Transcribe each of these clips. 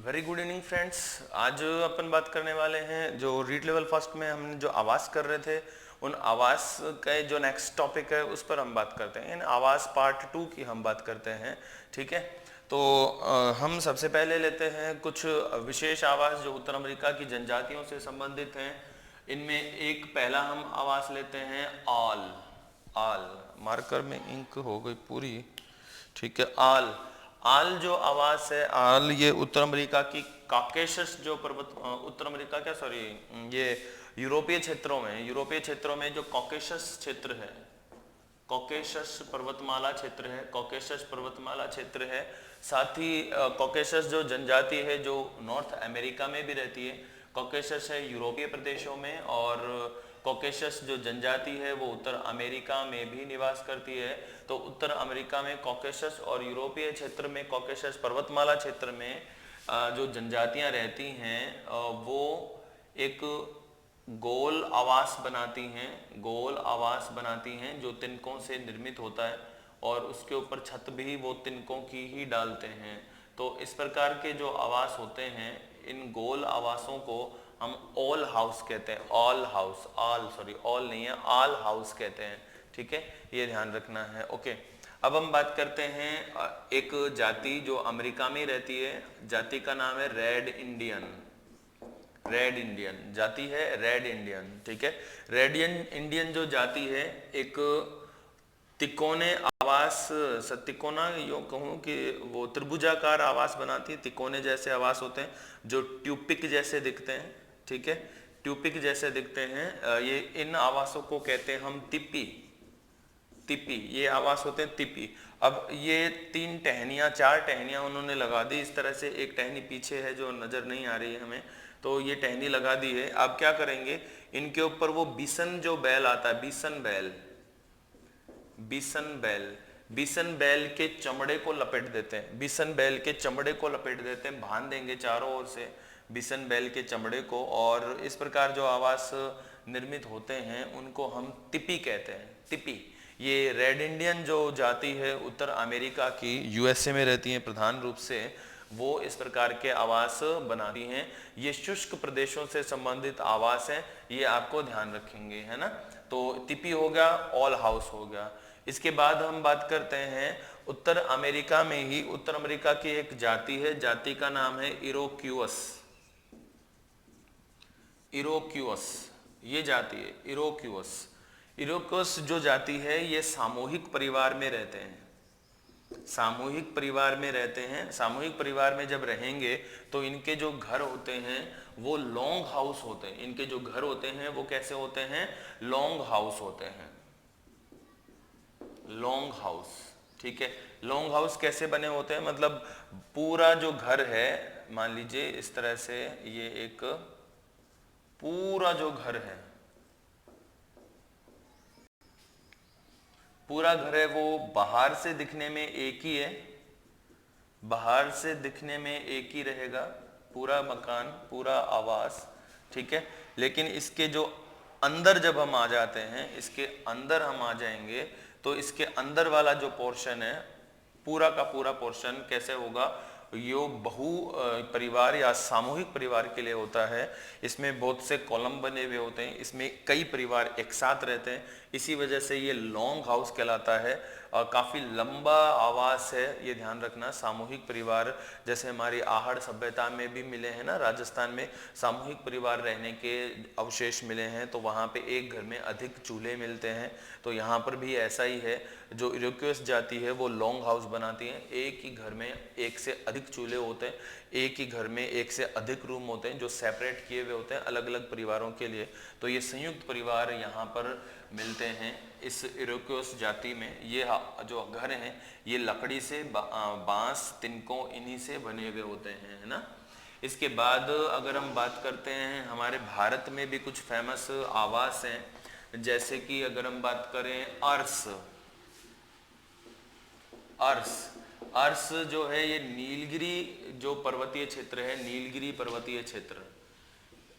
Very good evening friends. आज अपन बात करने वाले हैं जो रीड लेवल फर्स्ट में हमने जो आवास कर रहे थे उन आवास का जो नेक्स्ट टॉपिक है उस पर हम बात करते हैं। इन आवास पार्ट 2 की हम बात करते हैं। ठीक है, तो हम सबसे पहले लेते हैं कुछ विशेष आवास जो उत्तर अमेरिका की जनजातियों से संबंधित हैं। इनमें एक पहला हम आवास लेते हैं ऑल। ऑल मार्कर में इंक हो गई पूरी। ठीक है, आल। आल जो आवास है, आल ये उत्तर अमेरिका की काकेशस जो पर्वत उत्तर अमेरिका क्या सॉरी ये यूरोपीय क्षेत्रों में जो कॉकेशस क्षेत्र है, कॉकेशस पर्वतमाला क्षेत्र है, कॉकेशस पर्वतमाला क्षेत्र है। साथ ही कॉकेशस जो जनजाति है जो नॉर्थ अमेरिका में भी रहती है। कॉकेशस है यूरोपीय प्रदेशों में, और कॉकेशस जो जनजाति है वो उत्तर अमेरिका में भी निवास करती है। तो उत्तर अमेरिका में कॉकेशस और यूरोपीय क्षेत्र में कॉकेशस पर्वतमाला क्षेत्र में जो जनजातियां रहती हैं वो एक गोल आवास बनाती हैं, गोल आवास बनाती हैं जो तिनकों से निर्मित होता है, और उसके ऊपर छत भी वो तिनकों की ही डालते हैं। तो इस प्रकार के जो आवास होते हैं, इन गोल आवासों को हम ऑल हाउस कहते हैं। All house, all sorry all नहीं है, ऑल हाउस कहते हैं। ठीक है, ये ध्यान रखना है। ओके, अब हम बात करते हैं एक जाति जो अमेरिका में रहती है। जाति का नाम है रेड इंडियन। रेड इंडियन जाति है, रेड इंडियन। ठीक है, रेड इंडियन जो जाति है एक तिकोने आवास, तिकोना यो कहूँ कि वो त्रिभुजाकार आवास बनाती है। तिकोने जैसे आवास होते हैं जो ट्यूपिक जैसे दिखते हैं। ठीक है, ट्यूपिक जैसे दिखते हैं। ये इन आवासों को कहते हैं हम तिपी। तिपी ये आवास होते हैं तिपी। अब ये चार टहनियां उन्होंने लगा दी इस तरह से। एक टहनी पीछे है जो नजर नहीं आ रही है हमें, तो ये टहनी लगा दी है। अब क्या करेंगे, इनके ऊपर वो बिसन जो बैल आता है, बिसन बैल, बिसन बैल, बिसन बैल के चमड़े को लपेट देते हैं। बिसन बैल के चमड़े को लपेट देते हैं, बांध देंगे चारों ओर से बिसन बैल के चमड़े को, और इस प्रकार जो आवास निर्मित होते हैं उनको हम तिपी कहते हैं। तिपी ये रेड इंडियन जो जाति है उत्तर अमेरिका की, यूएसए में रहती है प्रधान रूप से, वो इस प्रकार के आवास बनाती हैं। ये शुष्क प्रदेशों से संबंधित आवास हैं, ये आपको ध्यान रखेंगे, है ना। तो तिपी हो गया, ऑल हाउस हो गया। इसके बाद हम बात करते हैं उत्तर अमेरिका में ही, उत्तर अमेरिका की एक जाति है, जाति का नाम है इरोक्यूअस। इरोक्यूअस ये जाति है, इरोक्यूअस। इरोक्यूअस जो जाति है ये सामूहिक परिवार में रहते हैं। सामूहिक परिवार में रहते हैं। सामूहिक परिवार में जब रहेंगे तो इनके जो घर होते हैं वो लॉन्ग हाउस होते हैं। इनके जो घर होते हैं वो कैसे होते हैं, लॉन्ग हाउस होते हैं, लॉन्ग हाउस। ठीक है, लॉन्ग हाउस कैसे बने होते हैं, मतलब पूरा जो घर है, मान लीजिए इस तरह से, ये एक पूरा जो घर है, पूरा घर है वो बाहर से दिखने में एक ही है, बाहर से दिखने में एक ही रहेगा पूरा मकान, पूरा आवास। ठीक है, लेकिन इसके जो अंदर जब हम आ जाते हैं, इसके अंदर हम आ जाएंगे तो इसके अंदर वाला जो पोर्शन है, पूरा का पूरा पोर्शन कैसे होगा, यो बहु परिवार या सामूहिक परिवार के लिए होता है। इसमें बहुत से कॉलम बने हुए होते हैं, इसमें कई परिवार एक साथ रहते हैं, इसी वजह से ये लॉन्ग हाउस कहलाता है। और काफ़ी लंबा आवास है, ये ध्यान रखना। सामूहिक परिवार जैसे हमारी आहड़ सभ्यता में भी मिले हैं ना, राजस्थान में सामूहिक परिवार रहने के अवशेष मिले हैं, तो वहाँ पे एक घर में अधिक चूल्हे मिलते हैं। तो यहाँ पर भी ऐसा ही है, जो इरोक्यूअस जाति है वो लॉन्ग हाउस बनाती है। एक ही घर में एक से अधिक चूल्हे होते हैं, एक ही घर में एक से अधिक रूम होते हैं जो सेपरेट किए हुए होते हैं अलग अलग परिवारों के लिए। तो ये संयुक्त परिवार यहाँ पर मिलते हैं इस इरोक्यूअस जाति में। ये जो घर हैं ये लकड़ी से, बांस, तिनकों, इन्हीं से बने हुए होते हैं, है ना। इसके बाद अगर हम बात करते हैं, हमारे भारत में भी कुछ फेमस आवास हैं, जैसे कि अगर हम बात करें अर्स। अर्स, अर्स जो है ये नीलगिरी जो पर्वतीय क्षेत्र है, नीलगिरी पर्वतीय क्षेत्र,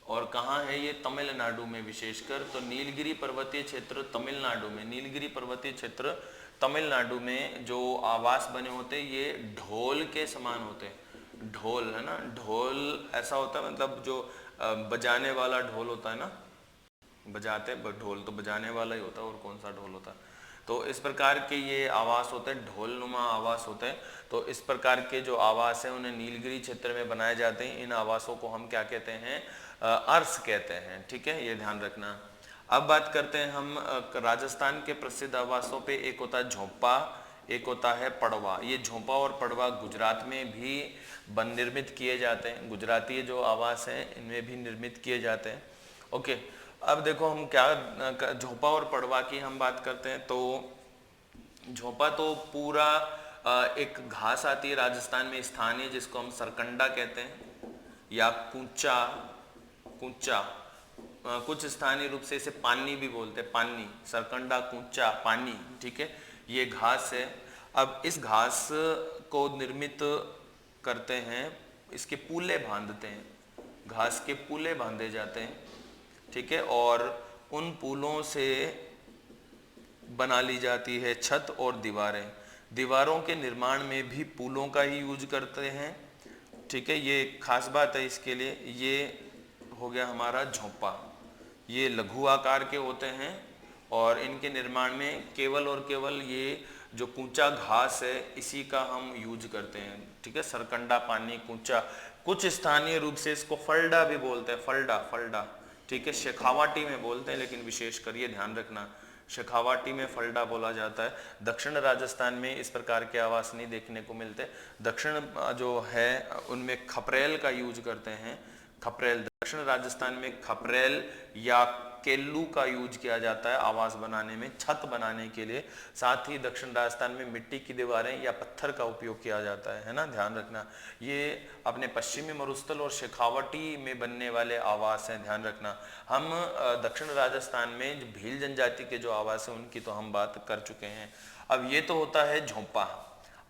और कहाँ है ये, तमिलनाडु में विशेषकर। तो नीलगिरी पर्वतीय क्षेत्र तमिलनाडु में, नीलगिरी पर्वतीय क्षेत्र तमिलनाडु में जो आवास बने होते हैं ये ढोल के समान होते हैं। ढोल है ना, ढोल ऐसा होता है मतलब जो बजाने वाला ढोल होता है ना, बजाते ढोल तो बजाने वाला ही होता है, और कौन सा ढोल होता है। तो इस प्रकार के ये आवास होते हैं, ढोल नुमा आवास होते हैं। तो इस प्रकार के जो आवास हैं उन्हें नीलगिरी क्षेत्र में बनाए जाते हैं। इन आवासों को हम क्या कहते हैं, अर्स कहते हैं। ठीक है, ये ध्यान रखना। अब बात करते हैं हम राजस्थान के प्रसिद्ध आवासों पे। एक होता है झोंपा, एक होता है पड़वा। ये झोंपा और पड़वा गुजरात में भी बन निर्मित किए जाते हैं। गुजराती जो आवास हैं इनमें भी निर्मित किए जाते हैं। ओके, अब देखो हम क्या झोंपा और पड़वा की हम बात करते हैं। तो झोंपा तो पूरा एक घास आती है राजस्थान में स्थानीय, जिसको हम सरकंडा कहते हैं या कूचा। कूचा कुछ स्थानीय रूप से इसे पानी भी बोलते हैं, पानी, सरकंडा, कूचा, पानी। ठीक है, ये घास है। अब इस घास को निर्मित करते हैं, इसके पूले बांधते हैं, घास के पूले बांधे जाते हैं। ठीक है, और उन पुलों से बना ली जाती है छत और दीवारें। दीवारों के निर्माण में भी पुलों का ही यूज करते हैं। ठीक है, ये खास बात है इसके लिए। ये हो गया हमारा झोंपा। ये लघु आकार के होते हैं और इनके निर्माण में केवल और केवल ये जो कूचा घास है इसी का हम यूज करते हैं। ठीक है, सरकंडा, पानी, कूचा। कुछ स्थानीय रूप से इसको फलडा भी बोलते हैं, फलडा, फलडा। ठीक है, शेखावाटी में बोलते हैं, लेकिन विशेषकर ये ध्यान रखना शेखावाटी में फलडा बोला जाता है। दक्षिण राजस्थान में इस प्रकार के आवास नहीं देखने को मिलते। दक्षिण जो है उनमें खपरेल का यूज करते हैं। खपरेल, दक्षिण राजस्थान में खपरेल या केल्लू का यूज किया जाता है आवास बनाने में, छत बनाने के लिए। साथ ही दक्षिण राजस्थान में मिट्टी की दीवारें या पत्थर का उपयोग किया जाता है ना, ध्यान रखना। ये अपने पश्चिमी मरुस्थल और शेखावटी में बनने वाले आवास हैं, ध्यान रखना। हम दक्षिण राजस्थान में जो भील जनजाति के जो आवास हैं उनकी तो हम बात कर चुके हैं। अब ये तो होता है झोंपा।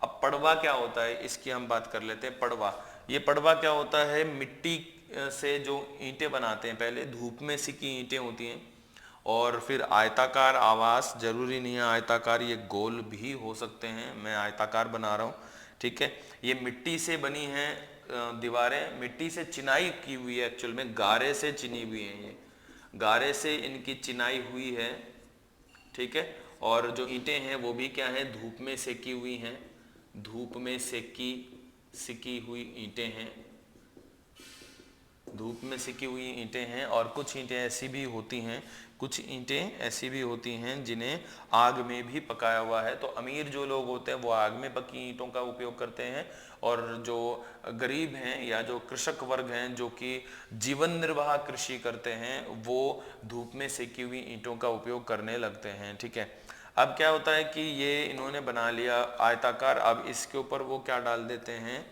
अब पड़वा क्या होता है, इसकी हम बात कर लेते हैं। पड़वा, ये पड़वा क्या होता है, मिट्टी से जो ईंटें बनाते हैं, पहले धूप में सिकी ईंटें होती हैं और फिर आयताकार आवास, जरूरी नहीं है आयताकार, ये गोल भी हो सकते हैं, मैं आयताकार बना रहा हूँ। ठीक है, ये मिट्टी से बनी हैं दीवारें, मिट्टी से चिनाई की हुई है, एक्चुअल में गारे से चिनी हुई है, ये गारे से इनकी चिनाई हुई है। ठीक है, और जो ईंटें हैं वो भी क्या है, धूप में सेकी हुई हैं, धूप में सिकी हुई ईंटें हैं, धूप में सिकी हुई ईंटें हैं। और कुछ ईंटें ऐसी भी होती हैं, कुछ ईंटें ऐसी भी होती हैं जिन्हें आग में भी पकाया हुआ है। तो अमीर जो लोग होते हैं वो आग में पकी ईंटों का उपयोग करते हैं, और जो गरीब हैं या जो कृषक वर्ग हैं जो कि जीवन निर्वाह कृषि करते हैं वो धूप में सेकी हुई ईंटों का उपयोग करने लगते हैं। ठीक है, अब क्या होता है कि ये इन्होंने बना लिया आयताकार। अब इसके ऊपर वो क्या डाल देते हैं,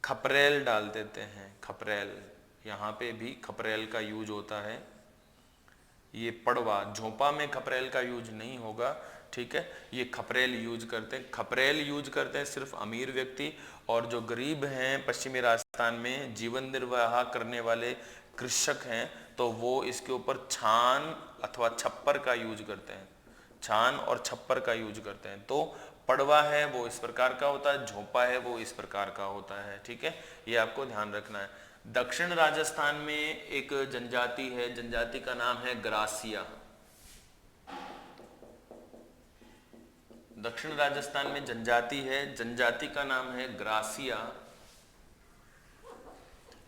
खपरेल डाल देते हैं, खपरेल। यहाँ पे भी खपरेल का यूज होता है। ये पड़वा, झोंपा में खपरेल का यूज नहीं होगा। ठीक है, ये खपरेल यूज करते हैं। खपरेल यूज करते हैं सिर्फ अमीर व्यक्ति, और जो गरीब हैं पश्चिमी राजस्थान में जीवन निर्वाह करने वाले कृषक हैं तो वो इसके ऊपर छान अथवा छप्पर का यूज करते हैं, छान और छप्पर का यूज करते हैं। तो पड़वा है वो इस प्रकार का होता है, झोंपा है वो इस प्रकार का होता है। ठीक है, ये आपको ध्यान रखना है। दक्षिण राजस्थान में एक जनजाति है, जनजाति का नाम है ग्रासिया। दक्षिण राजस्थान में जनजाति है, जनजाति का नाम है ग्रासिया।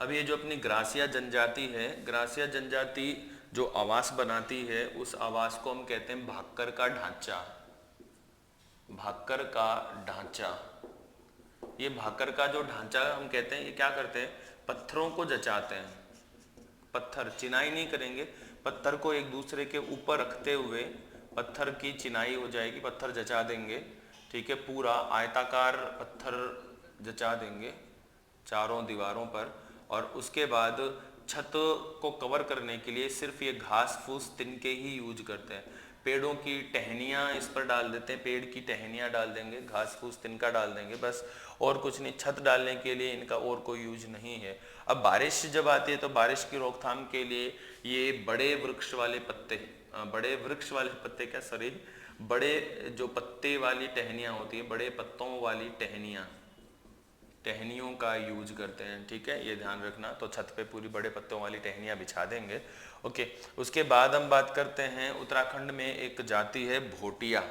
अब ये जो अपनी ग्रासिया जनजाति है, ग्रासिया जनजाति जो आवास बनाती है उस आवास को हम कहते हैं भाक्कर का ढांचा। भाक्कर का ढांचा, ये भाकर का जो ढांचा हम कहते हैं, ये क्या करते हैं, पत्थरों को जचाते हैं। पत्थर चिनाई नहीं करेंगे, पत्थर को एक दूसरे के ऊपर रखते हुए पत्थर की चिनाई हो जाएगी, पत्थर जचा देंगे। ठीक है, पूरा आयताकार पत्थर जचा देंगे चारों दीवारों पर, और उसके बाद छत को कवर करने के लिए सिर्फ ये घास फूस तिनके ही यूज करते हैं। पेड़ों की टहनियाँ इस पर डाल देते हैं, पेड़ की टहनियाँ डाल देंगे, घास फूस तिनका डाल देंगे, बस, और कुछ नहीं। छत डालने के लिए इनका और कोई यूज नहीं है। अब बारिश जब आती है तो बारिश की रोकथाम के लिए ये बड़े वृक्ष वाले पत्ते, बड़े वृक्ष वाले पत्ते क्या, सॉरी, बड़े जो पत्ते वाली टहनियाँ होती है, बड़े पत्तों वाली टहनियाँ, टहनियों का यूज करते हैं, ठीक है, ये ध्यान रखना। तो छत पे पूरी बड़े पत्तों वाली टहनियाँ बिछा देंगे। ओके, उसके बाद हम बात करते हैं उत्तराखंड में एक जाति है भोटिया।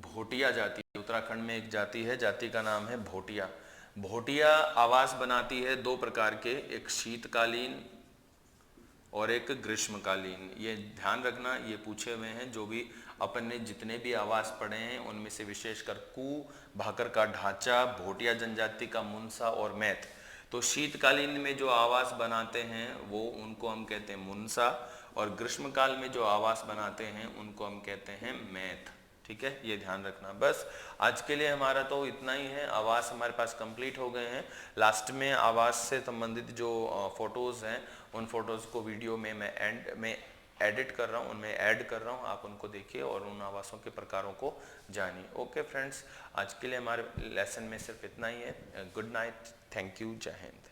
भोटिया जाति, उत्तराखंड में एक जाति है, जाति का नाम है भोटिया। भोटिया आवास बनाती है दो प्रकार के, एक शीतकालीन और एक ग्रीष्मकालीन। ये ध्यान रखना, ये पूछे हुए हैं। जो भी अपन ने जितने भी आवास पढ़े हैं उनमें से विशेषकर कू, भाकर का ढांचा, भोटिया जनजाति का मुनसा और मैथ। तो शीतकालीन में जो आवास बनाते हैं वो उनको हम कहते हैं मुनसा, और ग्रीष्मकाल में जो आवास बनाते हैं उनको हम कहते हैं मैथ, ठीक है, ये ध्यान रखना। बस आज के लिए हमारा तो इतना ही है। आवास हमारे पास कंप्लीट हो गए हैं। लास्ट में आवास से संबंधित जो फोटोज़ हैं उन फोटोज़ को वीडियो में मैं एंड में एडिट कर रहा हूँ, उनमें ऐड कर रहा हूँ, आप उनको देखिए और उन आवासों के प्रकारों को जानिए। ओके फ्रेंड्स, आज के लिए हमारे लेसन में सिर्फ इतना ही है। गुड नाइट, थैंक यू, जय हिंद।